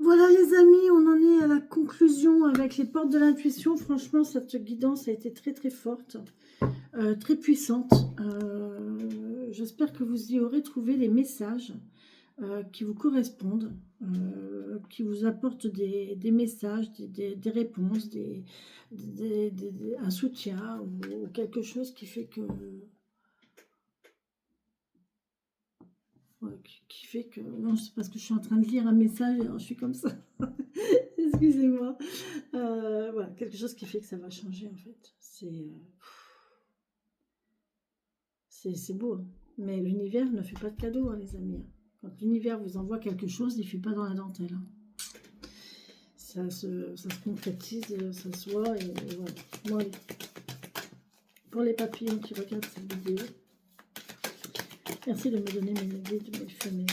Voilà les amis, on en est à la conclusion avec les portes de l'intuition. Franchement, cette guidance a été très très forte, très puissante. J'espère que vous y aurez trouvé les messages qui vous correspondent, qui vous apportent des messages, des réponses, un soutien ou quelque chose qui fait que... qui fait que... Non, c'est parce que je suis en train de lire un message, alors je suis comme ça. Excusez-moi. Voilà, quelque chose qui fait que ça va changer en fait. C'est beau, hein. Mais l'univers ne fait pas de cadeaux, hein, les amis. Quand l'univers vous envoie quelque chose, il ne fait pas dans la dentelle, hein. Ça se concrétise, ça se voit, et voilà. Bon, allez. Pour les papillons qui regardent cette vidéo, merci de me donner mes idées, de me faire mes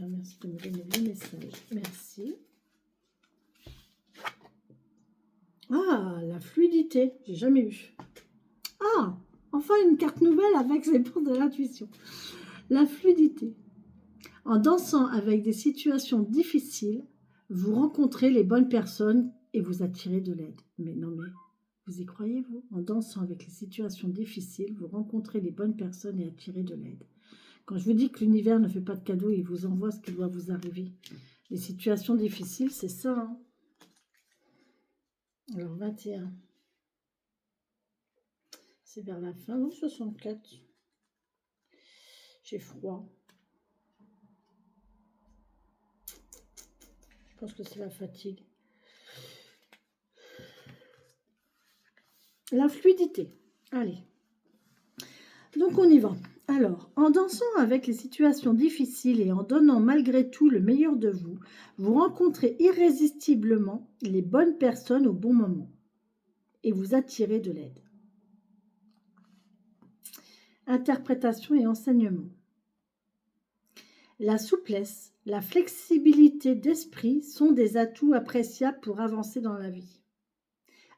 merci de me donner les messages. Merci. Ah, la fluidité, j'ai jamais eu. Ah, enfin une carte nouvelle avec les portes de l'intuition. La fluidité. En dansant avec des situations difficiles, vous rencontrez les bonnes personnes et vous attirez de l'aide. Mais non, mais vous y croyez, vous? En dansant avec les situations difficiles, vous rencontrez les bonnes personnes et attirez de l'aide. Quand je vous dis que l'univers ne fait pas de cadeaux, il vous envoie ce qui doit vous arriver. Les situations difficiles, c'est ça, hein. Alors, 21. C'est vers la fin, non, 64. J'ai froid. Je pense que c'est la fatigue. La fluidité. Allez. Donc, on y va. Alors, en dansant avec les situations difficiles et en donnant malgré tout le meilleur de vous, vous rencontrez irrésistiblement les bonnes personnes au bon moment et vous attirez de l'aide. Interprétation et enseignement. La souplesse, la flexibilité d'esprit sont des atouts appréciables pour avancer dans la vie.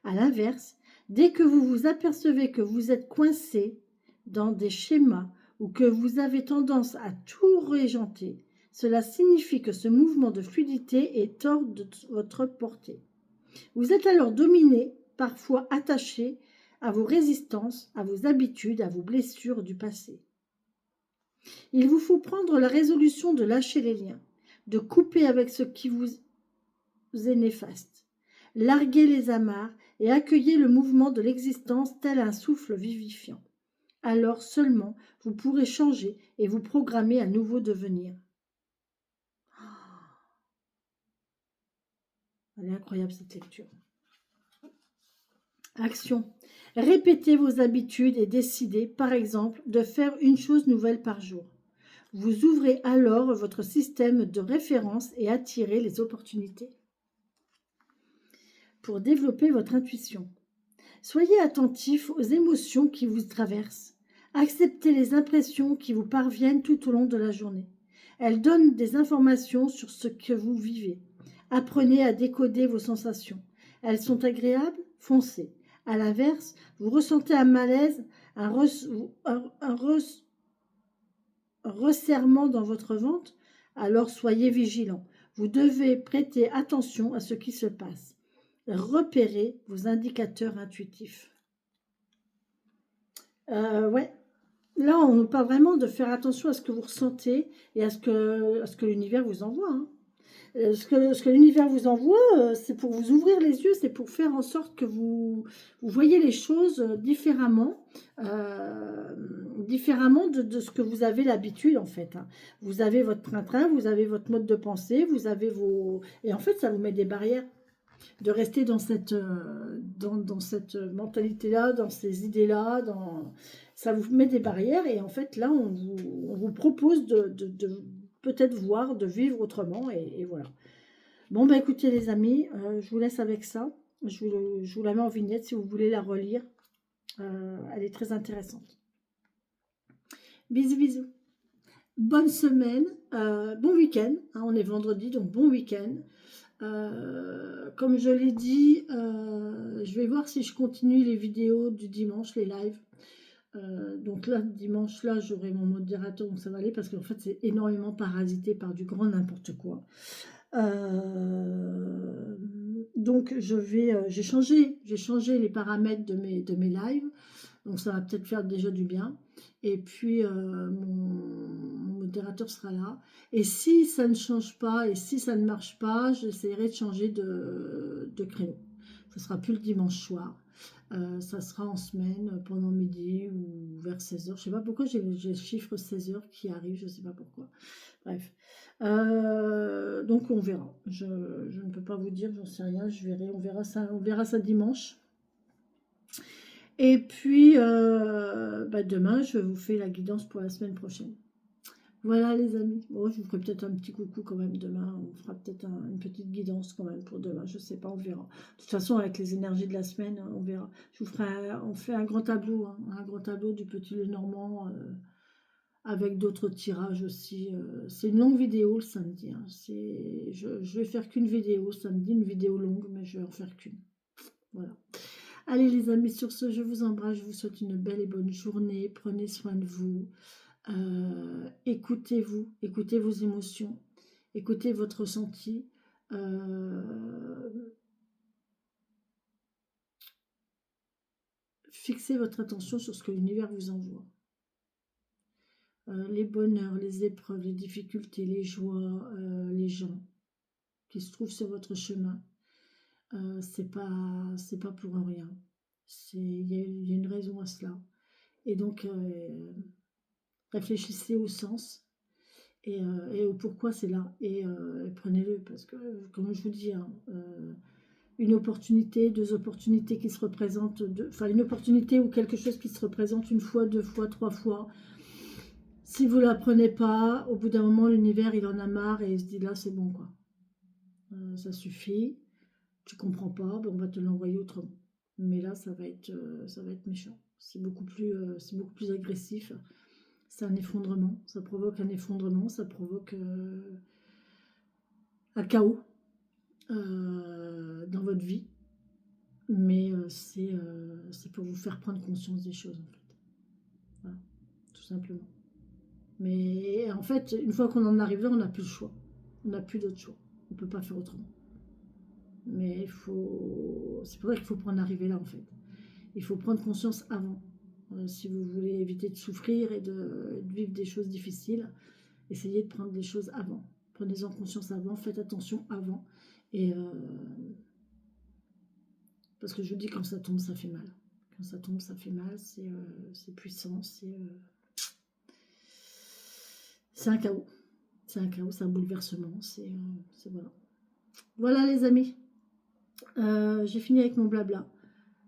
À l'inverse, dès que vous vous apercevez que vous êtes coincé dans des schémas ou que vous avez tendance à tout régenter, cela signifie que ce mouvement de fluidité est hors de votre portée. Vous êtes alors dominé, parfois attaché à vos résistances, à vos habitudes, à vos blessures du passé. Il vous faut prendre la résolution de lâcher les liens, de couper avec ce qui vous est néfaste, larguer les amarres et accueillir le mouvement de l'existence tel un souffle vivifiant. Alors seulement vous pourrez changer et vous programmer un nouveau devenir. Elle est incroyable cette lecture. Action. Répétez vos habitudes et décidez, par exemple, de faire une chose nouvelle par jour. Vous ouvrez alors votre système de référence et attirez les opportunités. Pour développer votre intuition. Soyez attentif aux émotions qui vous traversent. Acceptez les impressions qui vous parviennent tout au long de la journée. Elles donnent des informations sur ce que vous vivez. Apprenez à décoder vos sensations. Elles sont agréables? Foncez. À l'inverse, vous ressentez un malaise, un resserrement dans votre ventre? Alors soyez vigilant. Vous devez prêter attention à ce qui se passe. Repérez vos indicateurs intuitifs. Ouais. Là, on nous parle vraiment de faire attention à ce que vous ressentez et à ce que l'univers vous envoie, hein. Ce que l'univers vous envoie, c'est pour vous ouvrir les yeux, c'est pour faire en sorte que vous voyez les choses différemment, différemment de ce que vous avez l'habitude, en fait, hein. Vous avez votre train-train, vous avez votre mode de pensée, vous avez vos... Et en fait, ça vous met des barrières de rester dans cette mentalité-là, dans ces idées-là, ça vous met des barrières et en fait là on vous propose de peut-être voir, de vivre autrement et voilà. Bon bah écoutez les amis, je vous laisse avec ça, je vous la mets en vignette si vous voulez la relire, elle est très intéressante. Bisous bisous, bonne semaine, bon week-end, hein, on est vendredi donc bon week-end. Comme je l'ai dit, je vais voir si je continue les vidéos du dimanche, les lives. Donc là, dimanche, là, j'aurai mon modérateur, donc ça va aller parce qu'en fait, c'est énormément parasité par du grand n'importe quoi. donc j'ai changé les paramètres de mes lives, donc ça va peut-être faire déjà du bien. Et puis mon modérateur sera là. Et si ça ne change pas, et si ça ne marche pas, j'essaierai de changer de créneau. Ça sera plus le dimanche soir. Ça sera en semaine, pendant midi ou vers 16h. Je sais pas pourquoi j'ai le chiffre 16h qui arrive, je sais pas pourquoi. Bref. Donc on verra. Je ne peux pas vous dire, j'en sais rien, je verrai, on verra ça dimanche. Et puis demain, je vous fais la guidance pour la semaine prochaine. Voilà les amis. Bon, je vous ferai peut-être un petit coucou quand même demain. On fera peut-être une petite guidance quand même pour demain. Je sais pas, on verra. De toute façon, avec les énergies de la semaine, on verra. On fait un grand tableau, hein, un grand tableau du petit Lenormand avec d'autres tirages aussi. C'est une longue vidéo le samedi. Hein. Je vais faire qu'une vidéo samedi, une vidéo longue, mais je vais en faire qu'une. Voilà. Allez les amis, sur ce, je vous embrasse. Je vous souhaite une belle et bonne journée. Prenez soin de vous. Écoutez-vous, écoutez vos émotions, écoutez votre ressenti, fixez votre attention sur ce que l'univers vous envoie. Les bonheurs, les épreuves, les difficultés, les joies, les gens qui se trouvent sur votre chemin, c'est pas pour rien. Il y a une raison à cela. Et donc, réfléchissez au sens et au pourquoi c'est là. Et prenez-le, parce que, comme je vous dis, hein, une opportunité, deux opportunités qui se représentent, enfin une opportunité ou quelque chose qui se représente une fois, deux fois, trois fois. Si vous ne la prenez pas, au bout d'un moment, l'univers, il en a marre et il se dit là, c'est bon, quoi. Ça suffit, tu comprends pas, ben, on va te l'envoyer autrement. Mais là, ça va être méchant. C'est beaucoup plus agressif. C'est un effondrement, ça provoque un effondrement, ça provoque un chaos dans votre vie. Mais c'est pour vous faire prendre conscience des choses, en fait. Voilà, tout simplement. Mais en fait, une fois qu'on en arrive là, on n'a plus le choix. On n'a plus d'autre choix. On ne peut pas faire autrement. Mais c'est pour ça qu'il faut en arriver là, en fait. Il faut prendre conscience avant. Si vous voulez éviter de souffrir et de vivre des choses difficiles, essayez de prendre les choses avant. Prenez-en conscience avant, faites attention avant. Et parce que je vous dis, quand ça tombe, ça fait mal. Quand ça tombe, ça fait mal, c'est puissant, c'est un chaos. C'est un chaos, c'est un bouleversement, voilà. Voilà les amis, j'ai fini avec mon blabla.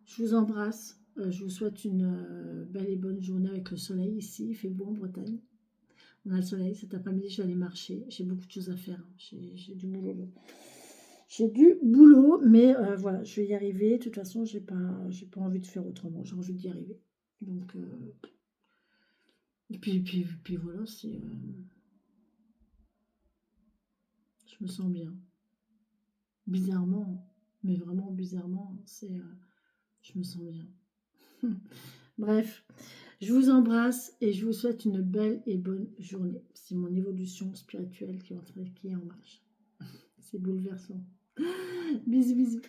Je vous embrasse, je vous souhaite une belle et bonne journée avec le soleil ici, il fait beau en Bretagne. On a le soleil, cet après-midi je vais aller marcher, j'ai beaucoup de choses à faire, j'ai du boulot. J'ai du boulot, mais voilà, je vais y arriver. De toute façon, j'ai pas envie de faire autrement. J'ai envie d'y arriver. Donc, et puis voilà, je me sens bien. Bizarrement, mais vraiment bizarrement, je me sens bien. Bref, je vous embrasse et je vous souhaite une belle et bonne journée. C'est mon évolution spirituelle qui est en marche. C'est bouleversant. Bisous, bisous.